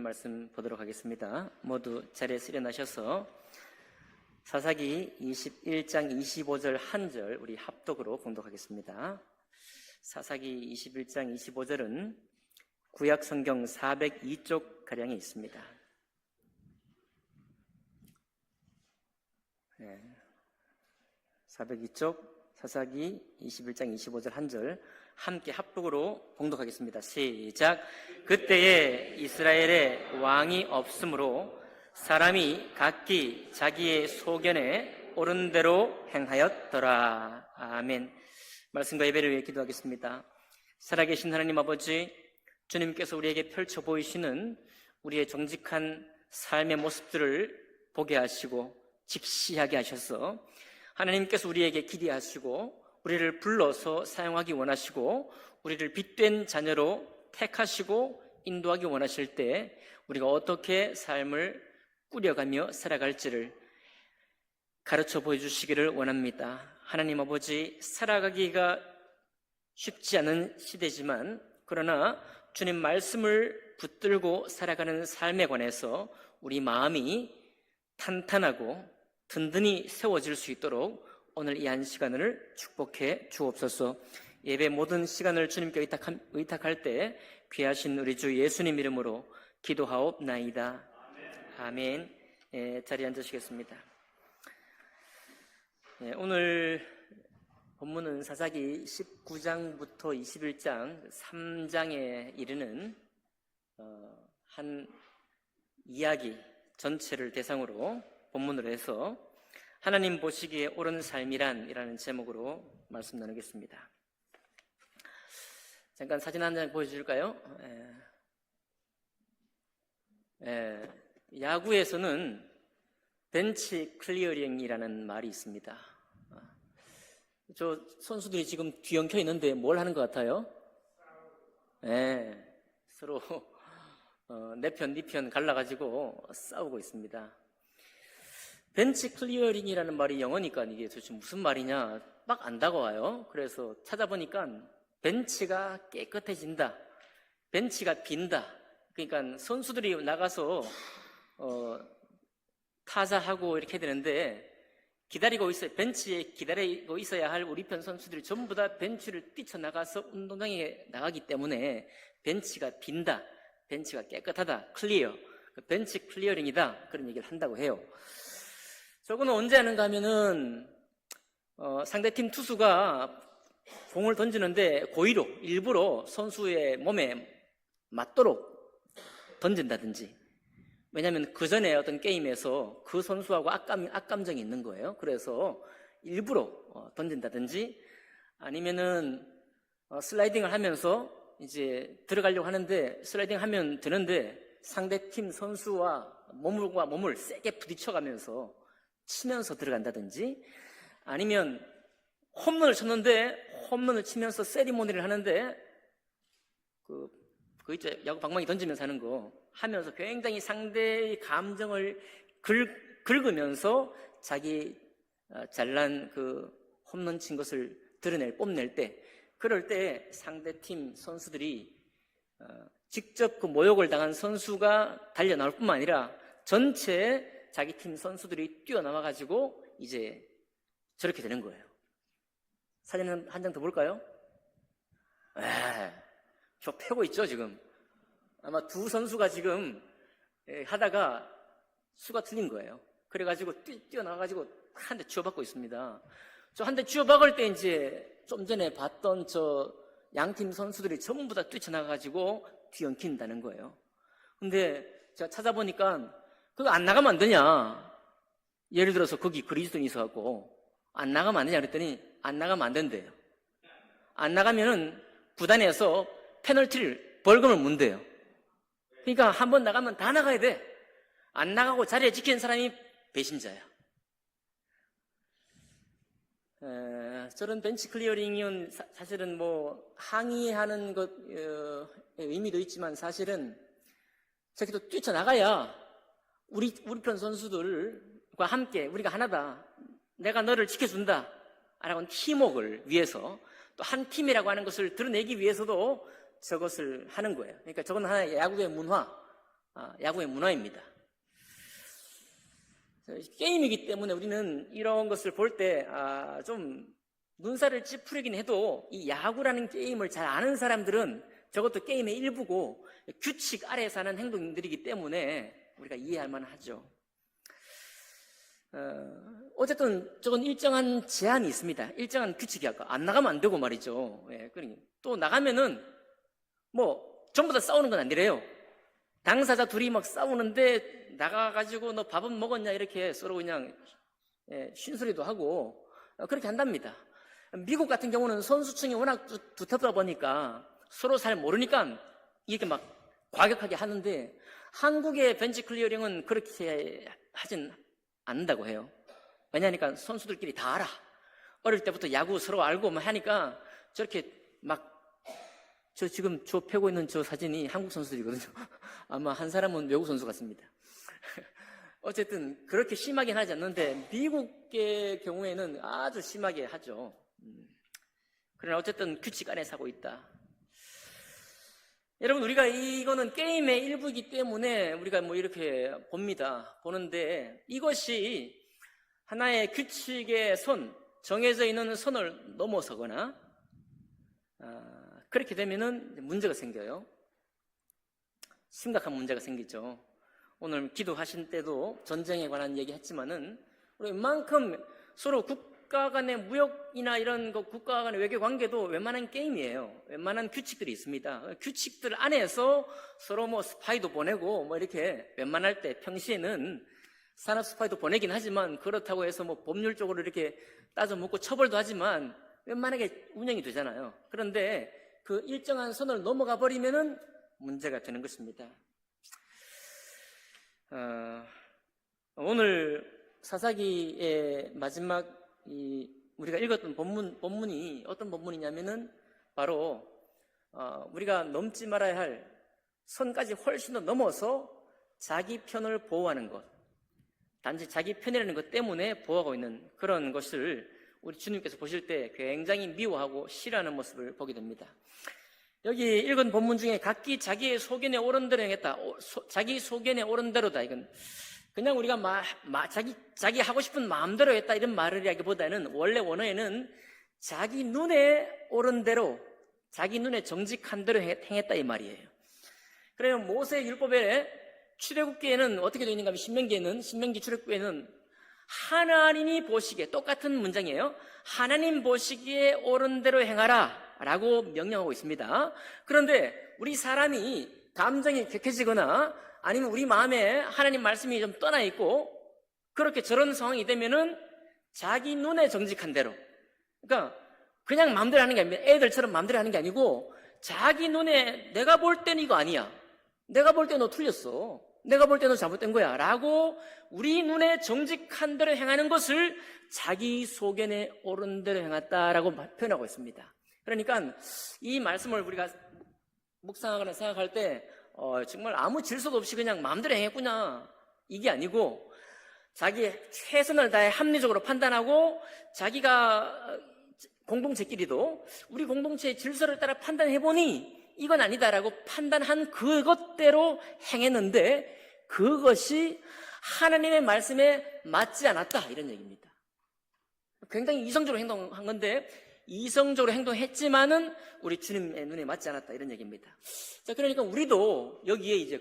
말씀 보도록 하겠습니다. 모두 자리에 수련하셔서 사사기 21장 25절 한 절 우리 합독으로 봉독하겠습니다. 사사기 21장 25절은 구약 성경 402쪽 가량에 있습니다. 402쪽 사사기 21장 25절 한 절 함께 합독으로 봉독하겠습니다. 시작. 그때에 이스라엘에 왕이 없으므로 사람이 각기 자기의 소견에 옳은 대로 행하였더라. 아멘. 말씀과 예배를 위해 기도하겠습니다. 살아계신 하나님 아버지, 주님께서 우리에게 펼쳐 보이시는 우리의 정직한 삶의 모습들을 보게 하시고 직시하게 하셔서 하나님께서 우리에게 기대하시고 우리를 불러서 사용하기 원하시고 우리를 빛된 자녀로 택하시고 인도하기 원하실 때 우리가 어떻게 삶을 꾸려가며 살아갈지를 가르쳐 보여주시기를 원합니다. 하나님 아버지, 살아가기가 쉽지 않은 시대지만 그러나 주님 말씀을 붙들고 살아가는 삶에 관해서 우리 마음이 탄탄하고 든든히 세워질 수 있도록 오늘 이 한 시간을 축복해 주옵소서. 예배 모든 시간을 주님께 의탁할 때 귀하신 우리 주 예수님 이름으로 기도하옵나이다. 아멘. 자리에 앉으시겠습니다. 오늘 본문은 사사기 19장부터 21장 3장에 이르는 한 이야기 전체를 대상으로 본문으로 해서 하나님 보시기에 옳은 삶이란 이라는 제목으로 말씀 나누겠습니다. 잠깐 사진 한 장 보여줄까요? 야구에서는 벤치 클리어링이라는 말이 있습니다. 저 선수들이 지금 뒤엉켜 있는데 뭘 하는 것 같아요? 서로 내 편, 네 편 갈라가지고 싸우고 있습니다. 벤치 클리어링이라는 말이 영어니까 이게 도대체 무슨 말이냐 막 안 다가와요. 그래서 찾아보니까 벤치가 깨끗해진다, 벤치가 빈다. 그러니까 선수들이 나가서 타자하고 이렇게 되는데 벤치에 기다리고 있어야 할 우리 편 선수들이 전부 다 벤치를 뛰쳐나가서 운동장에 나가기 때문에 벤치가 빈다, 벤치가 깨끗하다, 클리어, 벤치 클리어링이다, 그런 얘기를 한다고 해요. 저거는 언제 하는가 하면은 상대팀 투수가 공을 던지는데 고의로 일부러 선수의 몸에 맞도록 던진다든지, 왜냐하면 그 전에 어떤 게임에서 그 선수하고 악감정이 있는 거예요. 그래서 일부러 던진다든지, 아니면은 슬라이딩을 하면서 이제 들어가려고 하는데 슬라이딩 하면 되는데 상대팀 선수와 몸과 몸을 세게 부딪혀가면서 치면서 들어간다든지, 아니면 홈런을 쳤는데 홈런을 치면서 세리머니를 하는데 그 있죠, 야구 방망이 던지면서 하는 거 하면서 굉장히 상대의 감정을 긁으면서 자기 잘난 그 홈런 친 것을 뽐낼 때, 그럴 때 상대팀 선수들이 직접 그 모욕을 당한 선수가 달려 나올 뿐만 아니라 전체 자기 팀 선수들이 뛰어나와가지고 이제 저렇게 되는 거예요. 사진 한 장 더 볼까요? 저 패고 있죠, 지금. 아마 두 선수가 지금 하다가 수가 틀린 거예요. 그래가지고 뛰어나와가지고 한 대 쥐어박고 있습니다. 저 한 대 쥐어박을 때 이제 좀 전에 봤던 저 양팀 선수들이 전부 다 뛰쳐나가가지고 뒤엉킨다는 거예요. 근데 제가 찾아보니까 그거 안 나가면 안 되냐? 예를 들어서 거기 그리스도인이 있어갖고 안 나가면 안 되냐 그랬더니 안 나가면 안 된대요. 안 나가면은 구단에서 벌금을 문대요. 그러니까 한 번 나가면 다 나가야 돼. 안 나가고 자리에 지키는 사람이 배신자야. 저런 벤치 클리어링은 사실은 뭐 항의하는 것 의미도 있지만 사실은 저기도 뛰쳐나가야 우리 편 선수들과 함께 우리가 하나다, 내가 너를 지켜준다 라고 팀워크를 위해서, 또 한 팀이라고 하는 것을 드러내기 위해서도 저것을 하는 거예요. 그러니까 저건 하나의 야구의 문화, 야구의 문화입니다. 게임이기 때문에 우리는 이런 것을 볼 때 좀 눈살을 찌푸리긴 해도 이 야구라는 게임을 잘 아는 사람들은 저것도 게임의 일부고 규칙 아래 사는 행동들이기 때문에 우리가 이해할 만하죠. 어쨌든 저건 일정한 제한이 있습니다. 일정한 규칙이 안 나가면 안 되고 말이죠. 그러니 또 나가면은 뭐 전부 다 싸우는 건 아니래요. 당사자 둘이 막 싸우는데 나가가지고 너 밥은 먹었냐 이렇게 서로 그냥 쉰소리도 하고 그렇게 한답니다. 미국 같은 경우는 선수층이 워낙 두텁다 보니까 서로 잘 모르니까 이렇게 막 과격하게 하는데 한국의 벤치 클리어링은 그렇게 하진 않는다고 해요. 왜냐하니까 선수들끼리 다 알아. 어릴 때부터 야구 서로 알고 막 하니까 저렇게 막 저 지금 저 펴고 있는 저 사진이 한국 선수들이거든요. 아마 한 사람은 외국 선수 같습니다. 어쨌든 그렇게 심하긴 하지 않는데 미국의 경우에는 아주 심하게 하죠. 그러나 어쨌든 규칙 안에 사고 있다. 여러분, 우리가 이거는 게임의 일부이기 때문에 우리가 뭐 이렇게 보는데 이것이 하나의 규칙의 선, 정해져 있는 선을 넘어서거나 그렇게 되면은 문제가 생겨요. 심각한 문제가 생기죠. 오늘 기도하신 때도 전쟁에 관한 얘기 했지만은 우리 웬만큼 서로 국가 간의 무역이나 이런 국가 간의 외교 관계도 웬만한 게임이에요. 웬만한 규칙들이 있습니다. 규칙들 안에서 서로 뭐 스파이도 보내고 뭐 이렇게 웬만할 때 평시에는 산업 스파이도 보내긴 하지만 그렇다고 해서 뭐 법률적으로 이렇게 따져 묻고 처벌도 하지만 웬만하게 운영이 되잖아요. 그런데 그 일정한 선을 넘어가 버리면은 문제가 되는 것입니다. 오늘 사사기의 마지막 우리가 읽었던 본문이 어떤 본문이냐면은 바로 우리가 넘지 말아야 할 선까지 훨씬 더 넘어서 자기 편을 보호하는 것, 단지 자기 편이라는 것 때문에 보호하고 있는 그런 것을 우리 주님께서 보실 때 굉장히 미워하고 싫어하는 모습을 보게 됩니다. 여기 읽은 본문 중에 각기 자기의 소견에 옳은 대로 행했다. 자기 소견에 옳은 대로다. 이건 그냥 우리가 자기 하고 싶은 마음대로 했다 이런 말을 하기보다는 원래 원어에는 자기 눈에 옳은 대로, 자기 눈에 정직한 대로 행했다 이 말이에요. 그래요. 모세 율법에 출애굽기에는 어떻게 되어 있는가 하면 신명기 출애굽기에는 하나님이 보시기에 똑같은 문장이에요. 하나님 보시기에 옳은 대로 행하라 라고 명령하고 있습니다. 그런데 우리 사람이 감정이 격해지거나 아니면 우리 마음에 하나님 말씀이 좀 떠나 있고 그렇게 저런 상황이 되면은 자기 눈에 정직한 대로, 그러니까 그냥 마음대로 하는 게 아니라 애들처럼 마음대로 하는 게 아니고 자기 눈에 내가 볼 때는 이거 아니야, 내가 볼 때 너 틀렸어, 내가 볼 때 너 잘못된 거야 라고 우리 눈에 정직한 대로 행하는 것을 자기 소견에 옳은 대로 행했다라고 표현하고 있습니다. 그러니까 이 말씀을 우리가 묵상하거나 생각할 때 정말 아무 질서도 없이 그냥 마음대로 행했구나 이게 아니고 자기 최선을 다해 합리적으로 판단하고 자기가 공동체끼리도 우리 공동체의 질서를 따라 판단해보니 이건 아니다라고 판단한 그것대로 행했는데 그것이 하나님의 말씀에 맞지 않았다 이런 얘기입니다. 굉장히 이성적으로 행동한 건데 이성적으로 행동했지만은 우리 주님의 눈에 맞지 않았다 이런 얘기입니다. 자, 그러니까 우리도 여기에 이제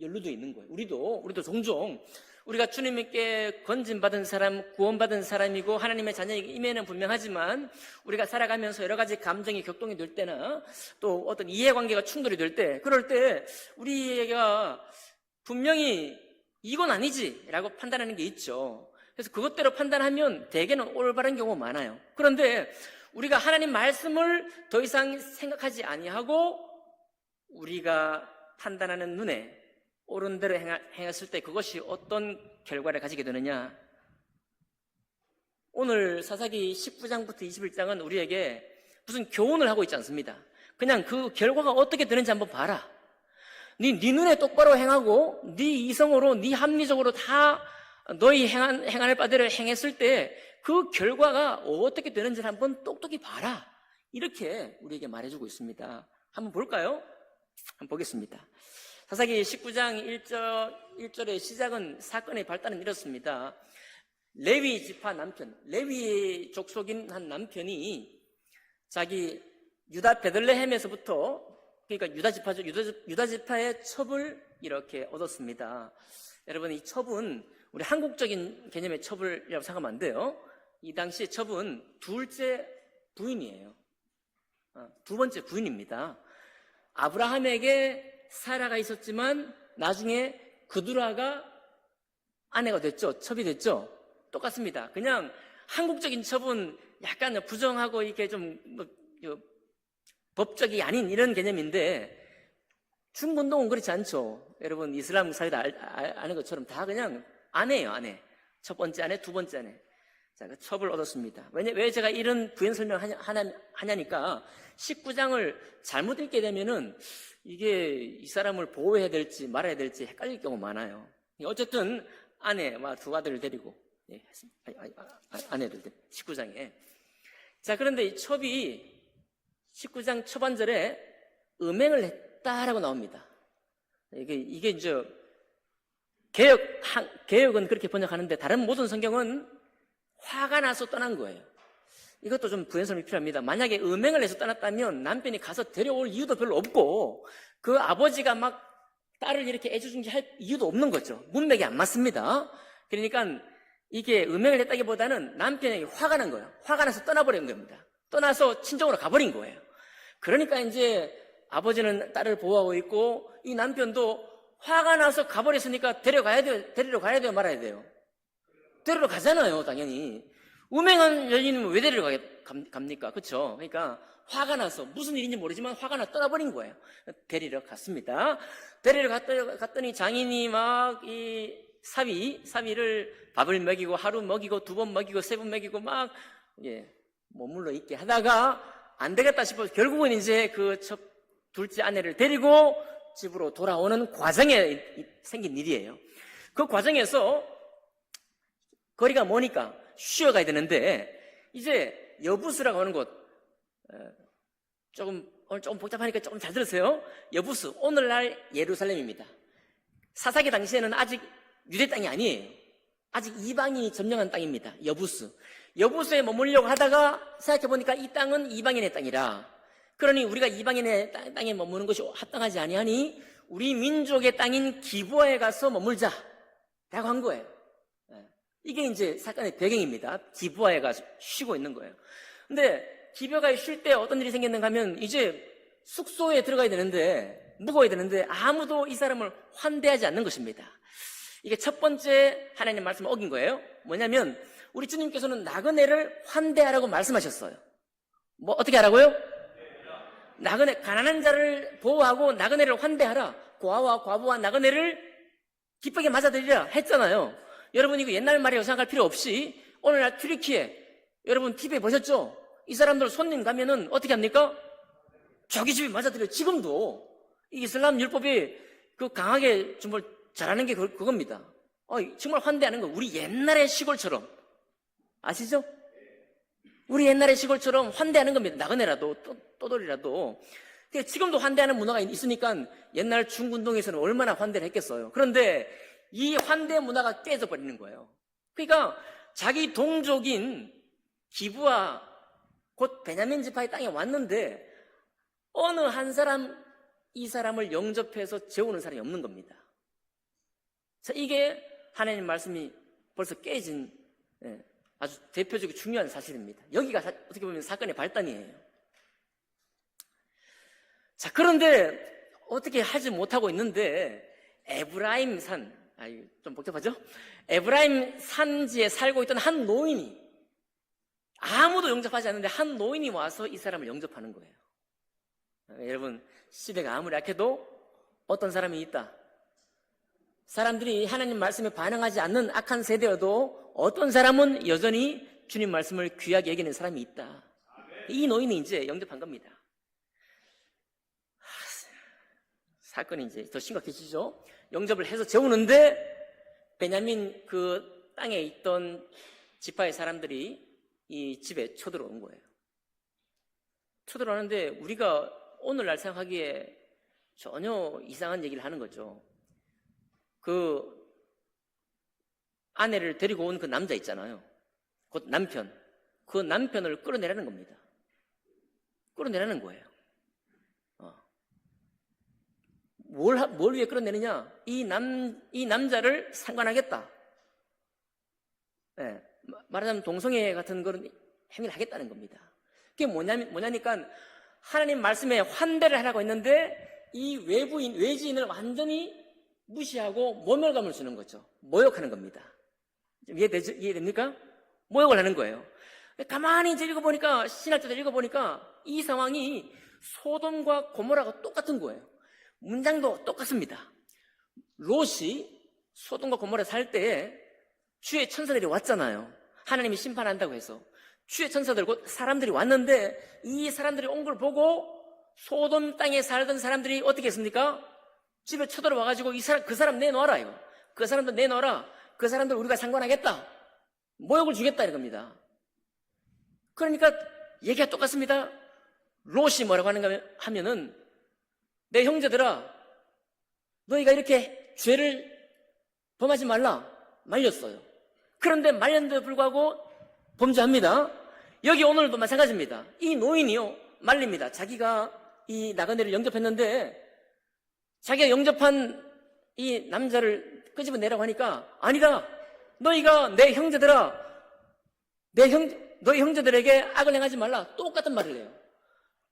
연루되어 있는 거예요. 우리도 종종 우리가 주님께 건진받은 사람, 구원받은 사람이고 하나님의 자녀임에는 분명하지만 우리가 살아가면서 여러 가지 감정이 격동이 될 때나 또 어떤 이해관계가 충돌이 될 때, 그럴 때 우리가 분명히 이건 아니지 라고 판단하는 게 있죠. 그래서 그것대로 판단하면 대개는 올바른 경우가 많아요. 그런데 우리가 하나님 말씀을 더 이상 생각하지 아니하고 우리가 판단하는 눈에 옳은 대로 행했을 때 그것이 어떤 결과를 가지게 되느냐. 오늘 사사기 19장부터 21장은 우리에게 무슨 교훈을 하고 있지 않습니다. 그냥 그 결과가 어떻게 되는지 한번 봐라. 네 눈에 똑바로 행하고 네 이성으로 네 합리적으로 다 너희 행할 바대로 행했을 때 그 결과가 어떻게 되는지를 한번 똑똑히 봐라. 이렇게 우리에게 말해주고 있습니다. 한번 볼까요? 한번 보겠습니다. 사사기 19장 1절의 시작은 사건의 발단은 이렇습니다. 레위 지파 남편, 레위 족속인 한 남편이 자기 유다 베들레헴에서부터, 그러니까 유다 지파죠. 유다 지파의 첩을 이렇게 얻었습니다. 여러분, 이 첩은 우리 한국적인 개념의 첩이라고 생각하면 안 돼요. 이 당시의 첩은 둘째 부인이에요. 두 번째 부인입니다. 아브라함에게 사라가 있었지만 나중에 그두라가 아내가 됐죠. 첩이 됐죠. 똑같습니다. 그냥 한국적인 첩은 약간 부정하고 이렇게 좀 법적이 아닌 이런 개념인데, 중건동은 그렇지 않죠. 여러분, 이슬람 사회도 아는 것처럼 다 그냥 아내예요, 아내. 첫 번째 아내, 두 번째 아내. 자, 그 첩을 얻었습니다. 왜 제가 이런 부연 설명을 하냐니까, 19장을 잘못 읽게 되면은 이게 이 사람을 보호해야 될지 말아야 될지 헷갈릴 경우 많아요. 어쨌든 아내와 두 아들을 데리고, 아내를 19장에. 자, 그런데 이 첩이 19장 초반절에 음행을 했다라고 나옵니다. 이게 이제 개역은 그렇게 번역하는데 다른 모든 성경은 화가 나서 떠난 거예요. 이것도 좀 부연설명이 필요합니다. 만약에 음행을 해서 떠났다면 남편이 가서 데려올 이유도 별로 없고, 그 아버지가 막 딸을 이렇게 애지중지할 이유도 없는 거죠. 문맥이 안 맞습니다. 그러니까 이게 음행을 했다기보다는 남편에게 화가 난 거예요. 화가 나서 떠나버린 겁니다. 떠나서 친정으로 가버린 거예요. 그러니까 이제 아버지는 딸을 보호하고 있고, 이 남편도 화가 나서 가버렸으니까 데리러 가야 돼요, 말아야 돼요? 데리러 가잖아요, 당연히. 음행한 여인은 왜 데리러 갑니까? 그쵸? 그러니까 화가 나서, 무슨 일인지 모르지만 화가 나 떠나버린 거예요. 데리러 갔습니다. 데리러 갔더니 장인이 막 이 사위를 밥을 먹이고, 하루 먹이고, 두 번 먹이고, 세 번 먹이고, 막 머물러 있게 하다가 안 되겠다 싶어서 결국은 이제 그 둘째 아내를 데리고 집으로 돌아오는 과정에 생긴 일이에요. 그 과정에서 거리가 머니까 쉬어가야 되는데, 이제 여부스라고 하는 곳, 오늘 조금 복잡하니까 조금 잘 들으세요. 여부스, 오늘날 예루살렘입니다. 사사기 당시에는 아직 유대 땅이 아니에요. 아직 이방인이 점령한 땅입니다. 여부스에 머물려고 하다가 생각해보니까 이 땅은 이방인의 땅이라, 그러니 우리가 이방인의 땅에 머무는 것이 합당하지 아니하니 우리 민족의 땅인 기브아에 가서 머물자 라고 한 거예요. 이게 이제 사건의 배경입니다. 기브아에 가서 쉬고 있는 거예요. 근데 기브아에 쉴 때 어떤 일이 생겼는가 하면, 이제 숙소에 들어가야 되는데, 묵어야 되는데 아무도 이 사람을 환대하지 않는 것입니다. 이게 첫 번째 하나님 말씀을 어긴 거예요. 뭐냐면, 우리 주님께서는 나그네를 환대하라고 말씀하셨어요. 뭐 어떻게 하라고요? 가난한 자를 보호하고 나그네를 환대하라. 고아와 과부와 나그네를 기쁘게 맞아들이라 했잖아요. 여러분, 이거 옛날 말이라고 생각할 필요 없이 오늘날 튀르키예, 여러분 TV에 보셨죠? 이 사람들 손님 가면은 어떻게 합니까? 자기 집에 맞아들여요. 지금도 이 이슬람 율법이 그 강하게 정말 잘하는 게 그겁니다. 정말 환대하는 거. 우리 옛날의 시골처럼, 아시죠? 우리 옛날의 시골처럼 환대하는 겁니다. 나그네라도 또돌이라도. 지금도 환대하는 문화가 있으니까 옛날 중군동에서는 얼마나 환대를 했겠어요. 그런데 이 환대 문화가 깨져버리는 거예요. 그러니까 자기 동족인 기브아, 곧 베냐민 지파의 땅에 왔는데 어느 한 사람, 이 사람을 영접해서 재우는 사람이 없는 겁니다. 자, 이게 하나님 말씀이 벌써 깨진 아주 대표적이고 중요한 사실입니다. 여기가 어떻게 보면 사건의 발단이에요. 자, 그런데 어떻게 하지 못하고 있는데, 에브라임 산, 좀 복잡하죠? 에브라임 산지에 살고 있던 한 노인이, 아무도 영접하지 않는데 한 노인이 와서 이 사람을 영접하는 거예요. 여러분, 시대가 아무리 약해도 어떤 사람이 있다. 사람들이 하나님 말씀에 반응하지 않는 악한 세대여도 어떤 사람은 여전히 주님 말씀을 귀하게 여기는 사람이 있다. 이 노인이 이제 영접한 겁니다. 사건이 이제 더 심각해지죠. 영접을 해서 재우는데 베냐민 그 땅에 있던 지파의 사람들이 이 집에 쳐들어온 거예요. 쳐들어오는데 우리가 오늘날 생각하기에 전혀 이상한 얘기를 하는 거죠. 그 아내를 데리고 온 그 남자 있잖아요. 곧 남편. 그 남편을 끌어내라는 겁니다. 끌어내라는 거예요. 뭘 위해 끌어내느냐? 이 남자를 상관하겠다. 네, 말하자면 동성애 같은 그런 행위를 하겠다는 겁니다. 그게 뭐냐니까 하나님 말씀에 환대를 하라고 했는데 이 외지인을 완전히 무시하고 모멸감을 주는 거죠. 모욕하는 겁니다. 이해됩니까? 모욕을 하는 거예요. 가만히 이제 읽어보니까, 신학자들 읽어보니까 이 상황이 소돔과 고모라가 똑같은 거예요. 문장도 똑같습니다. 롯이 소돔과 고모라 살 때에 주의 천사들이 왔잖아요. 하나님이 심판한다고 해서. 주의 천사들, 곧 사람들이 왔는데 이 사람들이 온 걸 보고 소돔 땅에 살던 사람들이 어떻게 했습니까? 집에 쳐들어와가지고 그 사람 내놓아라, 이거. 그 사람도 내놓아라. 그 사람들 우리가 상관하겠다. 모욕을 주겠다, 이런 겁니다. 그러니까 얘기가 똑같습니다. 롯이 뭐라고 하는가 하면은, 내 형제들아, 너희가 이렇게 죄를 범하지 말라 말렸어요. 그런데 말렸는데도 불구하고 범죄합니다. 여기 오늘도 마찬가지입니다. 이 노인이요 말립니다. 자기가 이 나그네를 영접했는데 자기가 영접한 이 남자를 끄집어내라고 하니까, 아니다, 너희가 내 형제들아, 너희 형제들에게 악을 행하지 말라, 똑같은 말을 해요.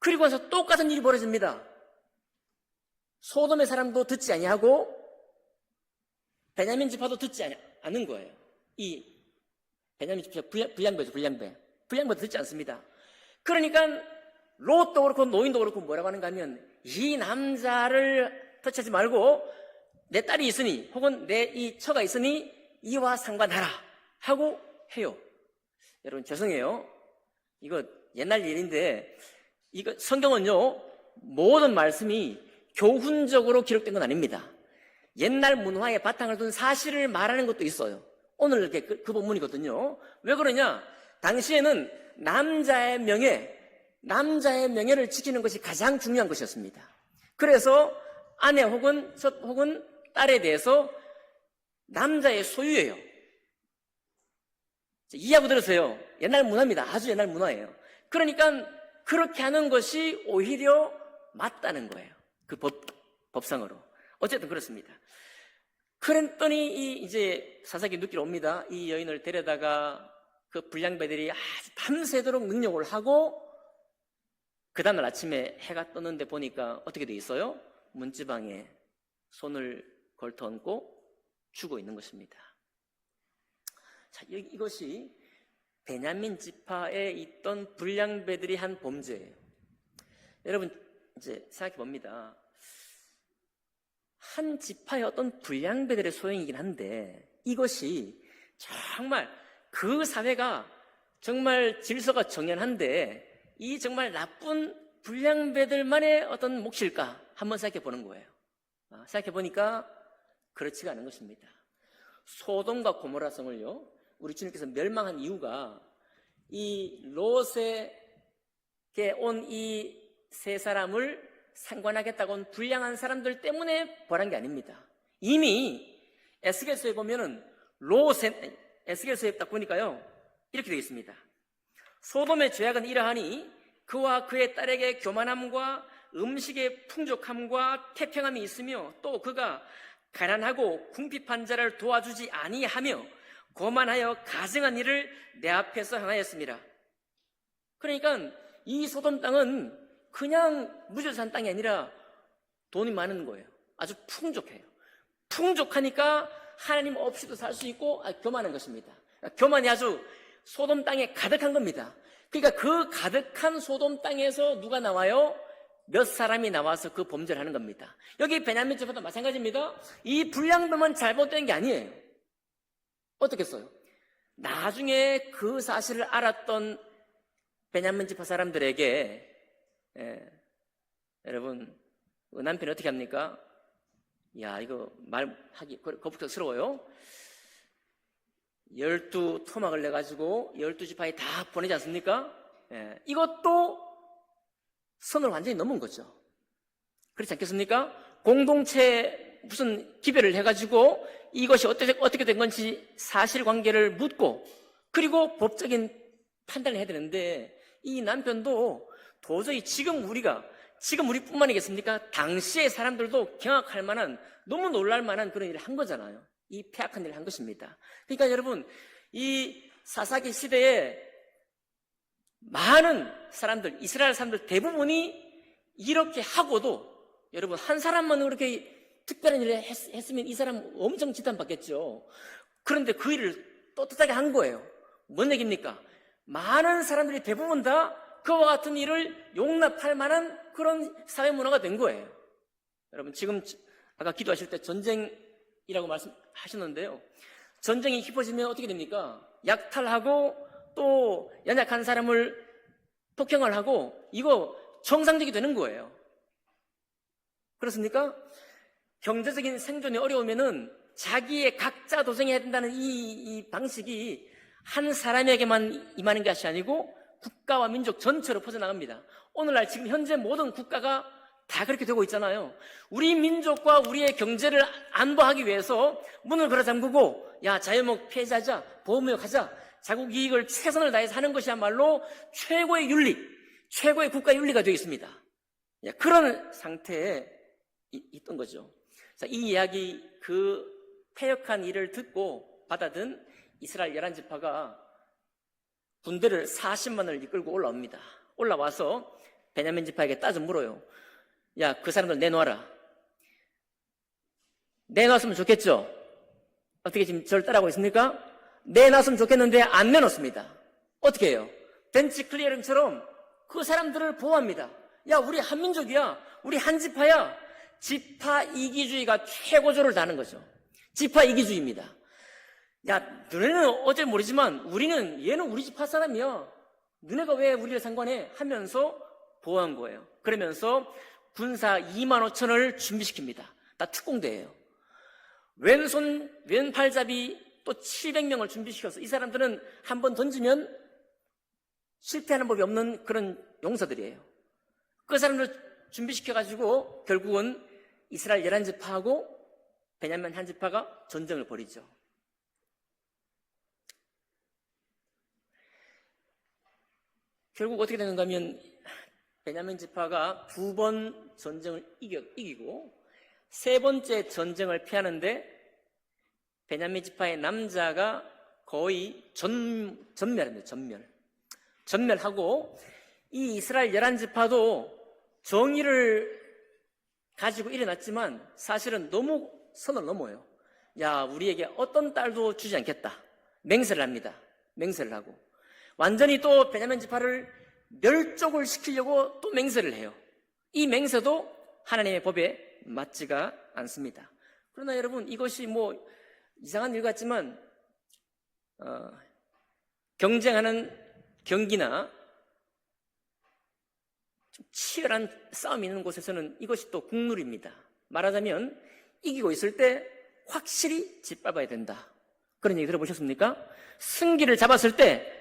그리고 나서 똑같은 일이 벌어집니다. 소돔의 사람도 듣지 아니하고 베냐민 지파도 듣지 않은 거예요. 이 베냐민 지파 불량배죠. 불량배도 듣지 않습니다. 그러니까 롯도 그렇고 노인도 그렇고 뭐라고 하는가 하면, 이 남자를 터치하지 말고 내 딸이 있으니 혹은 내 이 처가 있으니 이와 상관하라 하고 해요. 여러분 죄송해요. 이거 옛날 일인데, 이거 성경은요 모든 말씀이 교훈적으로 기록된 건 아닙니다. 옛날 문화에 바탕을 둔 사실을 말하는 것도 있어요. 오늘 이렇게 그 본문이거든요. 왜 그러냐? 당시에는 남자의 명예를 지키는 것이 가장 중요한 것이었습니다. 그래서 아내 혹은 딸에 대해서 남자의 소유예요. 이해하고 들으세요. 옛날 문화입니다. 아주 옛날 문화예요. 그러니까 그렇게 하는 것이 오히려 맞다는 거예요. 그 법상으로. 어쨌든 그렇습니다. 그랬더니 이제 사사기 늦길 옵니다. 이 여인을 데려다가 그 불량배들이 아주 밤새도록 능욕을 하고, 그 다음날 아침에 해가 떴는데 보니까 어떻게 돼 있어요? 문지방에 손을 걸터 얹고 죽어 있는 것입니다. 자, 이것이 베냐민 지파에 있던 불량배들이 한 범죄예요. 여러분 이제 생각해 봅니다. 한 지파의 어떤 불량배들의 소행이긴 한데, 이것이 정말 그 사회가 정말 질서가 정연한데 이 정말 나쁜 불량배들만의 어떤 몫일까 한번 생각해 보는 거예요. 생각해 보니까 그렇지가 않은 것입니다. 소돔과 고모라 성을요, 우리 주님께서 멸망한 이유가 이 롯에게 온 이 세 사람을 상관하겠다고 온 불량한 사람들 때문에 벌한 게 아닙니다. 이미 에스겔서에 보면은 에스겔서에 딱 보니까요 이렇게 되어 있습니다. 소돔의 죄악은 이러하니 그와 그의 딸에게 교만함과 음식의 풍족함과 태평함이 있으며, 또 그가 가난하고 궁핍한 자를 도와주지 아니하며 거만하여 가증한 일을 내 앞에서 행하였습니다. 그러니까 이 소돔 땅은 그냥 무지를 산 땅이 아니라 돈이 많은 거예요. 아주 풍족해요. 풍족하니까 하나님 없이도 살 수 있고 교만한 것입니다. 교만이 아주 소돔 땅에 가득한 겁니다. 그러니까 그 가득한 소돔 땅에서 누가 나와요? 몇 사람이 나와서 그 범죄를 하는 겁니다. 여기 베냐민 지파도 마찬가지입니다. 이 불량배만 잘못된 게 아니에요. 어떻겠어요? 나중에 그 사실을 알았던 베냐민 지파 사람들에게 여러분 남편이 어떻게 합니까? 야, 이거 말하기 거북스러워요. 12토막을 내가지고 12지파에 다 보내지 않습니까? 이것도 선을 완전히 넘은 거죠. 그렇지 않겠습니까? 공동체 무슨 기별을 해가지고 이것이 어떻게 된 건지 사실관계를 묻고 그리고 법적인 판단을 해야 되는데 이 남편도 도저히 지금 우리뿐만이겠습니까? 당시의 사람들도 경악할 만한 너무 놀랄 만한 그런 일을 한 거잖아요. 이 폐악한 일을 한 것입니다. 그러니까 여러분 이 사사기 시대에 많은 사람들, 이스라엘 사람들 대부분이 이렇게 하고도 여러분 한 사람만 그렇게 특별한 일을 했으면 이 사람 엄청 지탄받겠죠. 그런데 그 일을 떳떳하게 한 거예요. 뭔 얘기입니까? 많은 사람들이 대부분 다 그와 같은 일을 용납할 만한 그런 사회 문화가 된 거예요. 여러분 지금 아까 기도하실 때 전쟁이라고 말씀하셨는데요. 전쟁이 깊어지면 어떻게 됩니까? 약탈하고 또 연약한 사람을 폭행을 하고 이거 정상적이 되는 거예요. 그렇습니까? 경제적인 생존이 어려우면은 자기의 각자 도생해야 된다는 이 방식이 한 사람에게만 임하는 것이 아니고 국가와 민족 전체로 퍼져나갑니다. 오늘날 지금 현재 모든 국가가 다 그렇게 되고 있잖아요. 우리 민족과 우리의 경제를 안보하기 위해서 문을 걸어 잠그고 야 자유무역 폐지하자, 보호무역하자, 자국 이익을 최선을 다해서 하는 것이야말로 최고의 윤리, 최고의 국가 윤리가 되어 있습니다. 그런 상태에 있던 거죠. 자, 이 이야기 그 패역한 일을 듣고 받아든 이스라엘 11지파가 군대를 40만을 이끌고 올라옵니다. 올라와서 베냐민 지파에게 따져 물어요. 야, 그 사람들 내놓아라. 내놨으면 좋겠죠? 어떻게 지금 저를 따라하고 있습니까? 내놨으면 좋겠는데 안 내놓습니다. 어떻게 해요? 벤치 클리어링처럼 그 사람들을 보호합니다. 야, 우리 한민족이야. 우리 한지파야. 지파 이기주의가 최고조를 다하는 거죠. 지파 이기주의입니다. 야, 너네는 어제 모르지만 얘는 우리 지파 사람이야. 너네가 왜 우리를 상관해? 하면서 보호한 거예요. 그러면서 군사 2만 5천을 준비시킵니다. 다 특공대예요. 왼팔잡이 또 700명을 준비시켜서 이 사람들은 한번 던지면 실패하는 법이 없는 그런 용사들이에요. 그 사람들 준비시켜가지고 결국은 이스라엘 11지파하고 베냐민 한 지파가 전쟁을 벌이죠. 결국 어떻게 되는가 하면 베냐민 지파가 2번 전쟁을 이기고 3번째 전쟁을 피하는데 베냐민 지파의 남자가 거의 전멸합니다. 전멸하고 이 이스라엘 11지파도 정의를 가지고 일어났지만 사실은 너무 선을 넘어요. 야, 우리에게 어떤 딸도 주지 않겠다. 맹세를 합니다. 맹세를 하고 완전히 또 베냐민 지파를 멸족을 시키려고 또 맹세를 해요. 이 맹세도 하나님의 법에 맞지가 않습니다. 그러나 여러분 이것이 뭐 이상한 일 같지만 경쟁하는 경기나 좀 치열한 싸움이 있는 곳에서는 이것이 또 국룰입니다. 말하자면 이기고 있을 때 확실히 짓밟아야 된다. 그런 얘기 들어보셨습니까? 승기를 잡았을 때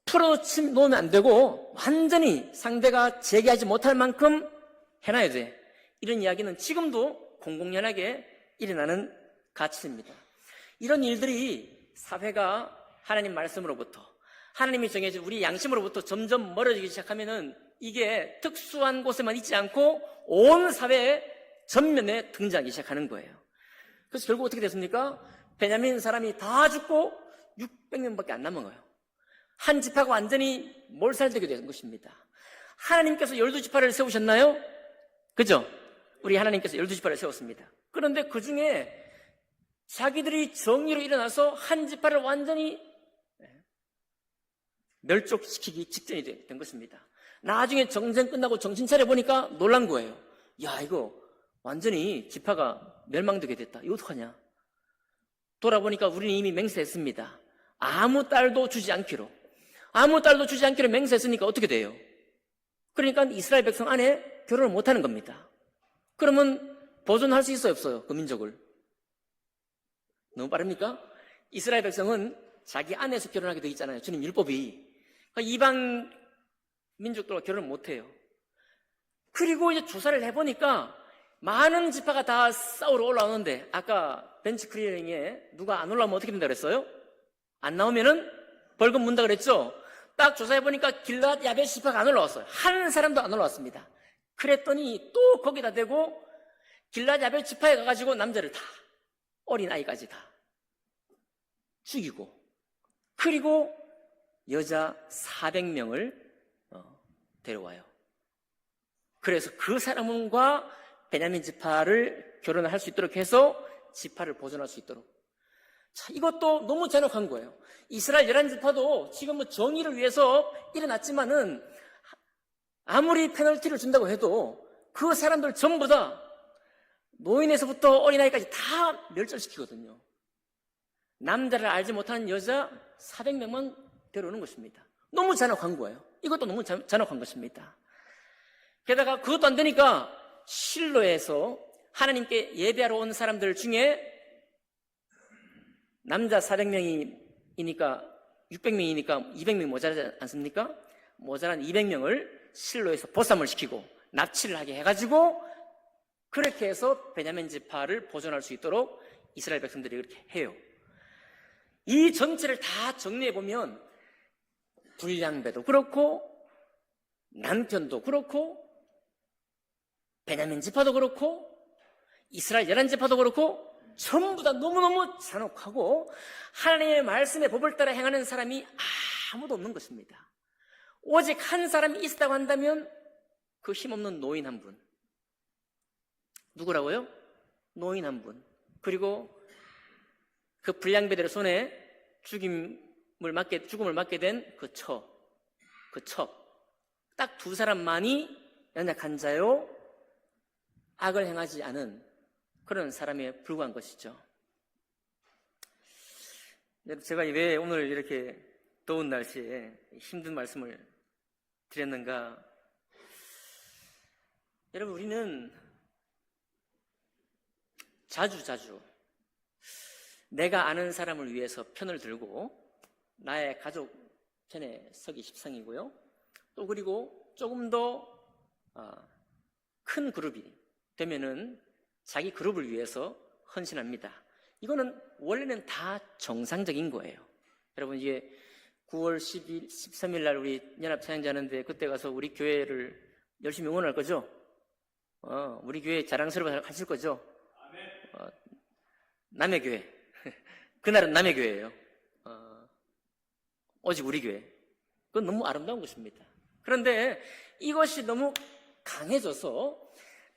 풀어놓으면 안 되고 완전히 상대가 제기하지 못할 만큼 해놔야 돼. 이런 이야기는 지금도 공공연하게 일어나는 가치입니다. 이런 일들이 사회가 하나님 말씀으로부터 하나님이 정해진 우리 양심으로부터 점점 멀어지기 시작하면은 이게 특수한 곳에만 있지 않고 온 사회의 전면에 등장하기 시작하는 거예요. 그래서 결국 어떻게 됐습니까? 베냐민 사람이 다 죽고 600명밖에 안 남은 거예요. 한 지파가 완전히 몰살되게 된 것입니다. 하나님께서 12지파를 세우셨나요? 그죠? 우리 하나님께서 12지파를 세웠습니다. 그런데 그 중에 자기들이 정의로 일어나서 한 지파를 완전히 멸족시키기 직전이 된 것입니다. 나중에 정쟁 끝나고 정신 차려보니까 놀란 거예요. 야, 이거 완전히 지파가 멸망되게 됐다. 이거 어떡하냐? 돌아보니까 우리는 이미 맹세했습니다. 아무 딸도 주지 않기로 맹세했으니까 어떻게 돼요? 그러니까 이스라엘 백성 안에 결혼을 못하는 겁니다. 그러면 보존할 수 있어요, 없어요? 그 민족을. 너무 빠릅니까? 이스라엘 백성은 자기 안에서 결혼하게 되어 있잖아요. 주님 율법이. 그러니까 이방 민족들과 결혼을 못해요. 그리고 이제 조사를 해보니까 많은 지파가 다 싸우러 올라오는데, 아까 벤치 클리어링에 누가 안 올라오면 어떻게 된다 그랬어요? 안 나오면은 벌금 문다 그랬죠? 딱 조사해보니까 길앗 야벳 지파가 안 올라왔어요. 한 사람도 안 올라왔습니다. 그랬더니 또 거기다 대고 길앗 야벳 지파에 가가지고 남자를 다, 어린아이까지 다 죽이고, 그리고 여자 400명을 데려와요. 그래서 그 사람과 베냐민 지파를 결혼을 할 수 있도록 해서 지파를 보존할 수 있도록. 자, 이것도 너무 잔혹한 거예요. 이스라엘 11지파도 지금 뭐 정의를 위해서 일어났지만은 아무리 페널티를 준다고 해도 그 사람들 전부 다 노인에서부터 어린아이까지 다 멸절시키거든요. 남자를 알지 못하는 여자 400명만 데려오는 것입니다. 너무 잔혹한 거예요. 이것도 너무 잔혹한 것입니다. 게다가 그것도 안 되니까 실로에서 하나님께 예배하러 온 사람들 중에 남자 400명이니까 600명이니까 200명 모자라지 않습니까? 모자란 200명을 실로에서 보쌈을 시키고 납치를 하게 해가지고 그렇게 해서 베냐민 지파를 보존할 수 있도록 이스라엘 백성들이 그렇게 해요. 이 전체를 다 정리해보면 불량배도 그렇고 남편도 그렇고 베냐민 지파도 그렇고 이스라엘 11지파도 그렇고 전부 다 너무너무 잔혹하고 하나님의 말씀의 법을 따라 행하는 사람이 아무도 없는 것입니다. 오직 한 사람이 있다고 한다면 그 힘없는 노인 한 분. 누구라고요? 노인 한 분. 그리고 그 불량배들의 손에 죽음을 맞게 된 그 첩. 딱 두 사람만이 연약한 자요, 악을 행하지 않은 그런 사람에 불과한 것이죠. 제가 왜 오늘 이렇게 더운 날씨에 힘든 말씀을 드렸는가? 여러분, 우리는 자주 내가 아는 사람을 위해서 편을 들고 나의 가족 편에 서기 십상이고요. 또 그리고 조금 더 큰 그룹이 되면은 자기 그룹을 위해서 헌신합니다. 이거는 원래는 다 정상적인 거예요. 여러분, 이게 9월 10일, 13일 날 우리 연합 찬양자 하는데 그때 가서 우리 교회를 열심히 응원할 거죠? 우리 교회 자랑스러워 하실 거죠? 남의 교회. 그날은 남의 교회예요. 오직 우리 교회. 그건 너무 아름다운 것입니다. 그런데 이것이 너무 강해져서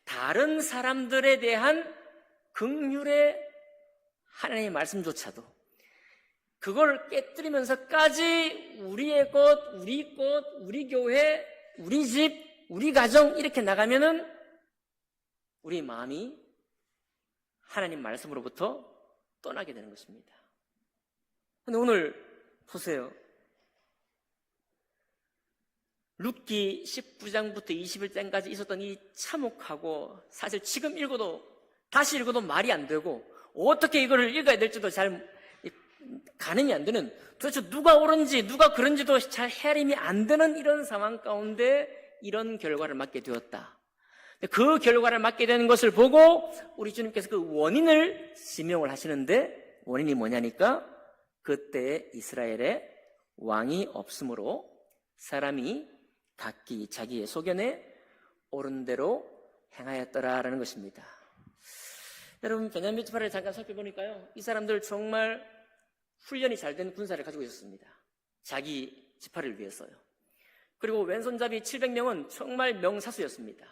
다른 사람들에 대한 긍휼의 하나님의 말씀조차도 그걸 깨뜨리면서까지 우리의 것, 우리 교회, 우리 집, 우리 가정 이렇게 나가면은 우리 마음이 하나님 말씀으로부터 떠나게 되는 것입니다. 근데 오늘 보세요. 룻기 19장부터 21장까지 있었던 이 참혹하고 사실 지금 다시 읽어도 말이 안 되고 어떻게 이거를 읽어야 될지도 잘 가늠이 안 되는, 도대체 누가 옳은지 누가 그런지도 잘 헤아림이 안 되는 이런 상황 가운데 이런 결과를 맞게 되었다. 그 결과를 맞게 되는 것을 보고 우리 주님께서 그 원인을 지명을 하시는데, 원인이 뭐냐니까 그때 이스라엘에 왕이 없으므로 사람이 각기 자기의 소견에 옳은 대로 행하였더라라는 것입니다. 여러분, 베냐민 지파를 잠깐 살펴보니까요, 이 사람들 정말 훈련이 잘 된 군사를 가지고 있었습니다. 자기 지파를 위해서요. 그리고 왼손잡이 700명은 정말 명사수였습니다.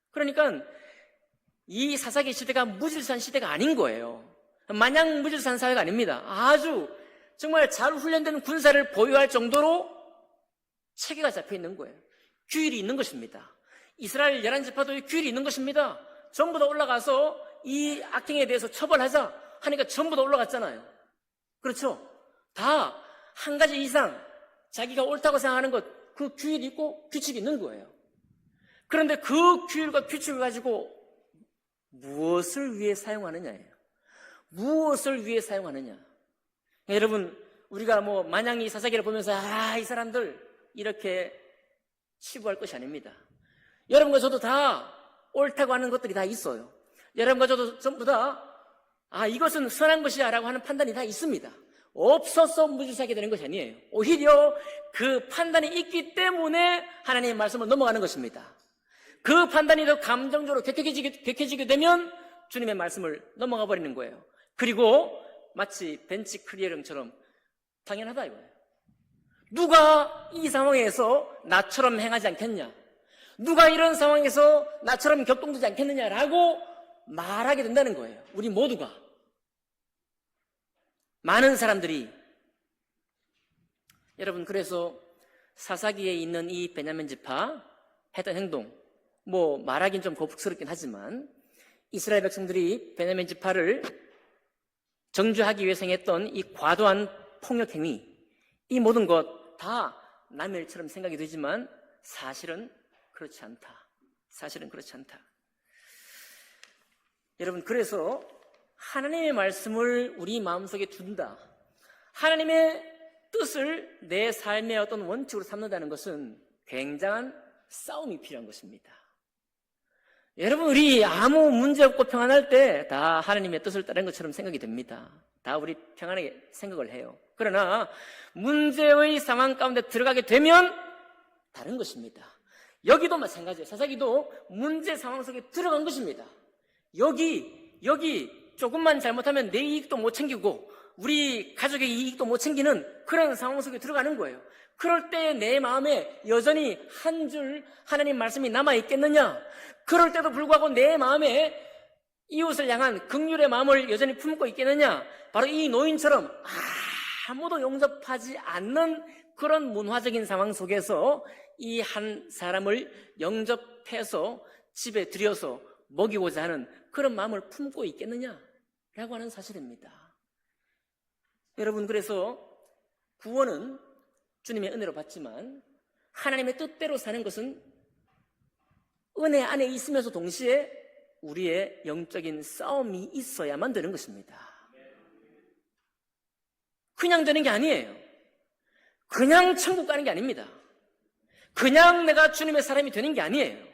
그러니까 이 사사기 시대가 무질서한 시대가 아닌 거예요. 마냥 무질서한 사회가 아닙니다. 아주 정말 잘 훈련된 군사를 보유할 정도로 체계가 잡혀 있는 거예요. 규율이 있는 것입니다. 이스라엘 11지파도 규율이 있는 것입니다. 전부 다 올라가서 이 악행에 대해서 처벌하자 하니까 전부 다 올라갔잖아요. 그렇죠? 다 한 가지 이상 자기가 옳다고 생각하는 것, 그 규율이 있고 규칙이 있는 거예요. 그런데 그 규율과 규칙을 가지고 무엇을 위해 사용하느냐예요. 무엇을 위해 사용하느냐. 여러분, 우리가 마냥 이 사사기를 보면서 이 사람들 이렇게 치부할 것이 아닙니다. 여러분과 저도 다 옳다고 하는 것들이 다 있어요. 여러분과 저도 전부 다 이것은 선한 것이야 라고 하는 판단이 다 있습니다. 없어서 무지하게 되는 것이 아니에요. 오히려 그 판단이 있기 때문에 하나님의 말씀을 넘어가는 것입니다. 그 판단이 더 감정적으로 격해지게 되면 주님의 말씀을 넘어가 버리는 거예요. 그리고 마치 벤치 클리어링처럼 당연하다 이거예요. 누가 이 상황에서 나처럼 행하지 않겠냐? 누가 이런 상황에서 나처럼 격동되지 않겠느냐라고 말하게 된다는 거예요. 우리 모두가. 많은 사람들이. 여러분, 그래서 사사기에 있는 이 베냐민 지파 했던 행동, 말하긴 좀 거북스럽긴 하지만 이스라엘 백성들이 베냐민 지파를 정죄하기 위해서 행했던 이 과도한 폭력 행위, 이 모든 것 다 남의 일처럼 생각이 되지만 사실은 그렇지 않다. 사실은 그렇지 않다. 여러분, 그래서 하나님의 말씀을 우리 마음속에 둔다. 하나님의 뜻을 내 삶의 어떤 원칙으로 삼는다는 것은 굉장한 싸움이 필요한 것입니다. 여러분, 우리 아무 문제 없고 평안할 때 다 하나님의 뜻을 따르는 것처럼 생각이 됩니다. 다 우리 평안하게 생각을 해요. 그러나 문제의 상황 가운데 들어가게 되면 다른 것입니다. 여기도 마찬가지예요. 사사기도 문제 상황 속에 들어간 것입니다. 여기 조금만 잘못하면 내 이익도 못 챙기고 우리 가족의 이익도 못 챙기는 그런 상황 속에 들어가는 거예요. 그럴 때 내 마음에 여전히 한 줄 하나님 말씀이 남아있겠느냐? 그럴 때도 불구하고 내 마음에 이웃을 향한 긍휼의 마음을 여전히 품고 있겠느냐? 바로 이 노인처럼 아무도 용접하지 않는 그런 문화적인 상황 속에서 이 한 사람을 영접해서 집에 들여서 먹이고자 하는 그런 마음을 품고 있겠느냐라고 하는 사실입니다. 여러분, 그래서 구원은 주님의 은혜로 받지만 하나님의 뜻대로 사는 것은 은혜 안에 있으면서 동시에 우리의 영적인 싸움이 있어야만 되는 것입니다. 그냥 되는 게 아니에요. 그냥 천국 가는 게 아닙니다. 그냥 내가 주님의 사람이 되는 게 아니에요.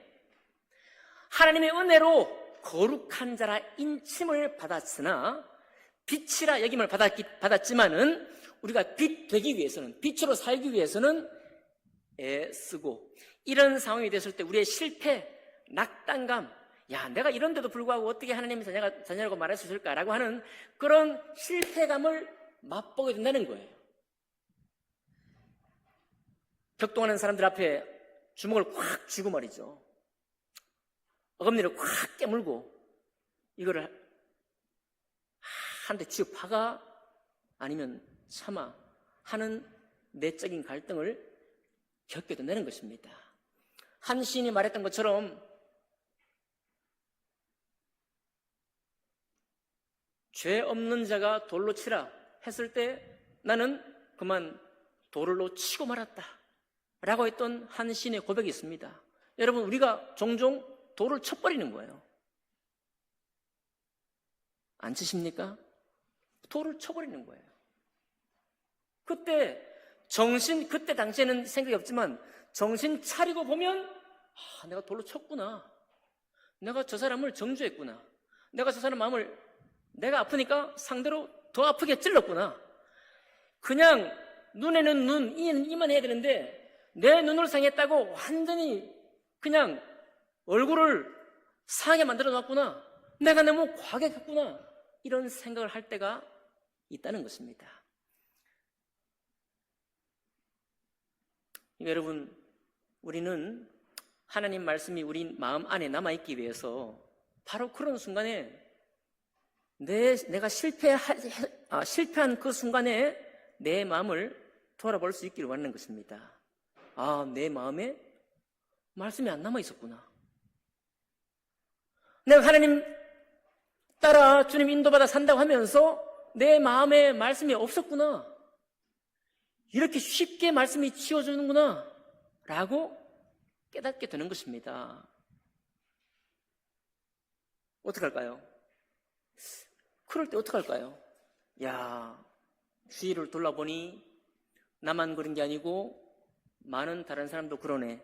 하나님의 은혜로 거룩한 자라 인침을 받았으나 빛이라 여김을 받았지만은 우리가 빛 되기 위해서는, 빛으로 살기 위해서는 애쓰고, 이런 상황이 됐을 때 우리의 실패, 낙담감, 내가 이런데도 불구하고 어떻게 하나님의 자녀라고 말할 수 있을까라고 하는 그런 실패감을 맛보게 된다는 거예요. 격동하는 사람들 앞에 주먹을 콱 쥐고 말이죠. 어금니를 콱 깨물고 이거를 한 대 쥐어 파가 아니면 참아 하는 내적인 갈등을 겪게 된다는 것입니다. 한 시인이 말했던 것처럼 죄 없는 자가 돌로 치라 했을 때 나는 그만 돌로 치고 말았다 라고 했던 한 시인의 고백이 있습니다. 여러분, 우리가 종종 돌을 쳐버리는 거예요. 안 치십니까? 돌을 쳐버리는 거예요. 그때 당시에는 생각이 없지만 정신 차리고 보면 내가 돌로 쳤구나. 내가 저 사람을 정죄했구나. 내가 저 사람 마음을 내가 아프니까 상대로 더 아프게 찔렀구나. 그냥 눈에는 눈, 이만 해야 되는데 내 눈을 상했다고 완전히 그냥 얼굴을 상하게 만들어 놨구나. 내가 너무 과격했구나. 이런 생각을 할 때가 있다는 것입니다. 여러분, 우리는 하나님 말씀이 우리 마음 안에 남아있기 위해서 바로 그런 순간에 내가 실패한 그 순간에 내 마음을 돌아볼 수 있기를 원하는 것입니다. 내 마음에 말씀이 안 남아있었구나. 내가 하나님 따라 주님 인도받아 산다고 하면서 내 마음에 말씀이 없었구나. 이렇게 쉽게 말씀이 치워주는구나 라고 깨닫게 되는 것입니다. 어떡할까요? 그럴 때 어떡할까요? 주위를 돌아보니 나만 그런 게 아니고 많은 다른 사람도 그러네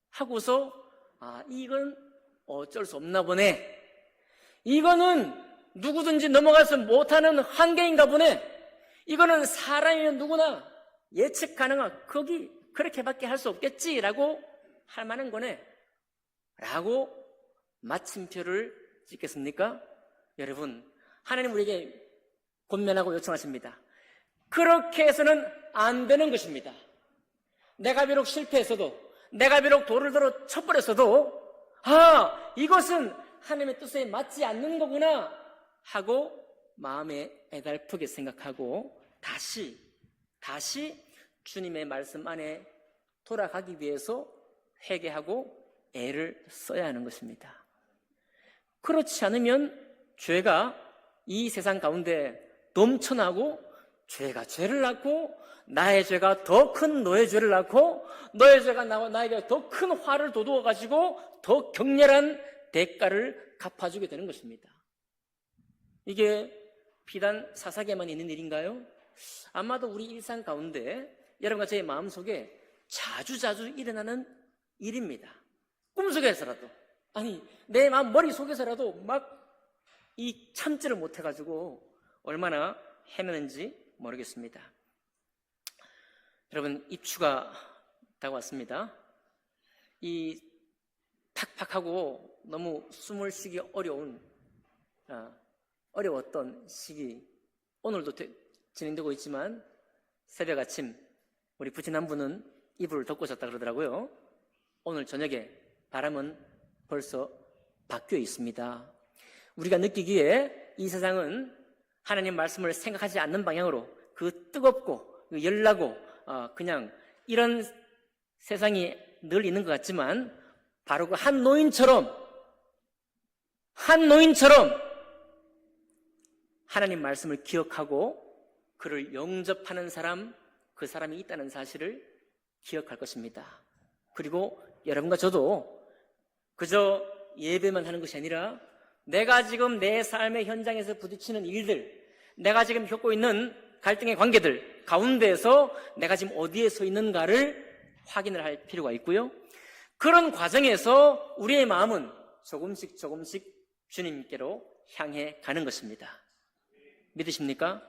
하고서 이건 어쩔 수 없나 보네. 이거는 누구든지 넘어가서 못하는 한계인가 보네. 이거는 사람이면 누구나 예측 가능한, 그렇게밖에 할 수 없겠지라고 할 만한 거네. 라고 마침표를 찍겠습니까? 여러분, 하나님 우리에게 권면하고 요청하십니다. 그렇게 해서는 안 되는 것입니다. 내가 비록 실패했어도, 내가 비록 돌을 들어 쳐버렸어도, 이것은 하나님의 뜻에 맞지 않는 거구나 하고 마음에 애달프게 생각하고 다시 주님의 말씀 안에 돌아가기 위해서 회개하고 애를 써야 하는 것입니다. 그렇지 않으면 죄가 이 세상 가운데 넘쳐나고 죄가 죄를 낳고 나의 죄가 더 큰 너의 죄를 낳고 너의 죄가 나에게 더 큰 화를 돋우어 가지고 더 격렬한 대가를 갚아주게 되는 것입니다. 이게 비단 사사기에만 있는 일인가요? 아마도 우리 일상 가운데 여러분과 저의 마음속에 자주 일어나는 일입니다. 꿈속에서라도, 내 마음 머릿속에서라도 막 이 참지를 못해가지고 얼마나 헤매는지 모르겠습니다. 여러분, 입추가 다가왔습니다. 이 팍팍하고 너무 숨을 쉬기 어려웠던 시기, 오늘도 진행되고 있지만 새벽 아침 우리 부친 한 분은 이불을 덮고 잤다 그러더라고요. 오늘 저녁에 바람은 벌써 바뀌어 있습니다. 우리가 느끼기에 이 세상은 하나님 말씀을 생각하지 않는 방향으로 그 뜨겁고 그 열나고 그냥 이런 세상이 늘 있는 것 같지만 바로 그 한 노인처럼 하나님 말씀을 기억하고 그를 영접하는 사람, 그 사람이 있다는 사실을 기억할 것입니다. 그리고 여러분과 저도 그저 예배만 하는 것이 아니라 내가 지금 내 삶의 현장에서 부딪히는 일들, 내가 지금 겪고 있는 갈등의 관계들 가운데에서 내가 지금 어디에 서 있는가를 확인을 할 필요가 있고요. 그런 과정에서 우리의 마음은 조금씩 주님께로 향해 가는 것입니다. 믿으십니까?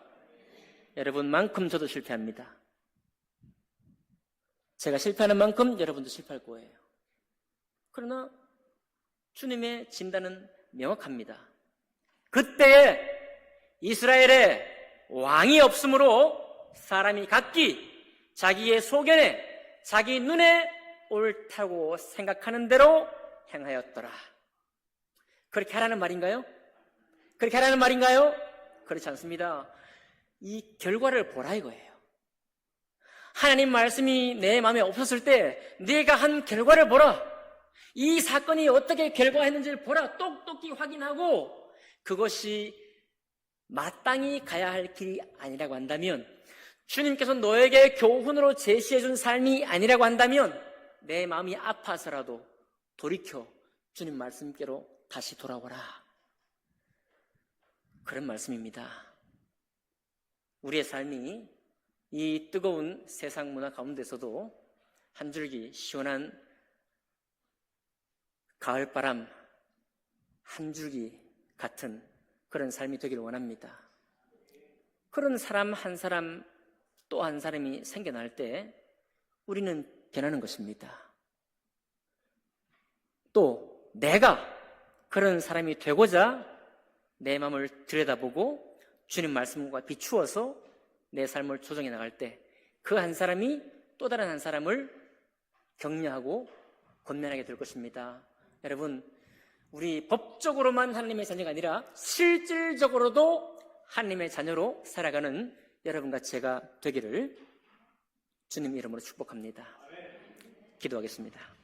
여러분만큼 저도 실패합니다. 제가 실패하는 만큼 여러분도 실패할 거예요. 그러나 주님의 진단은 명확합니다. 그때에 이스라엘에 왕이 없으므로 사람이 각기 자기의 소견에 자기 눈에 옳다고 생각하는 대로 행하였더라. 그렇게 하라는 말인가요? 그렇지 않습니다. 이 결과를 보라 이거예요. 하나님 말씀이 내 마음에 없었을 때 네가 한 결과를 보라. 이 사건이 어떻게 결과했는지를 보라. 똑똑히 확인하고 그것이 마땅히 가야 할 길이 아니라고 한다면, 주님께서 너에게 교훈으로 제시해준 삶이 아니라고 한다면 내 마음이 아파서라도 돌이켜 주님 말씀께로 다시 돌아오라. 그런 말씀입니다. 우리의 삶이 이 뜨거운 세상 문화 가운데서도 한 줄기 시원한 가을바람 한 줄기 같은 그런 삶이 되기를 원합니다. 그런 사람 한 사람 또 한 사람이 생겨날 때 우리는 변하는 것입니다. 또 내가 그런 사람이 되고자 내 마음을 들여다보고 주님 말씀과 비추어서 내 삶을 조정해 나갈 때 그 한 사람이 또 다른 한 사람을 격려하고 권면하게 될 것입니다. 여러분, 우리 법적으로만 하나님의 자녀가 아니라 실질적으로도 하나님의 자녀로 살아가는 여러분과 제가 되기를 주님 이름으로 축복합니다. 기도하겠습니다.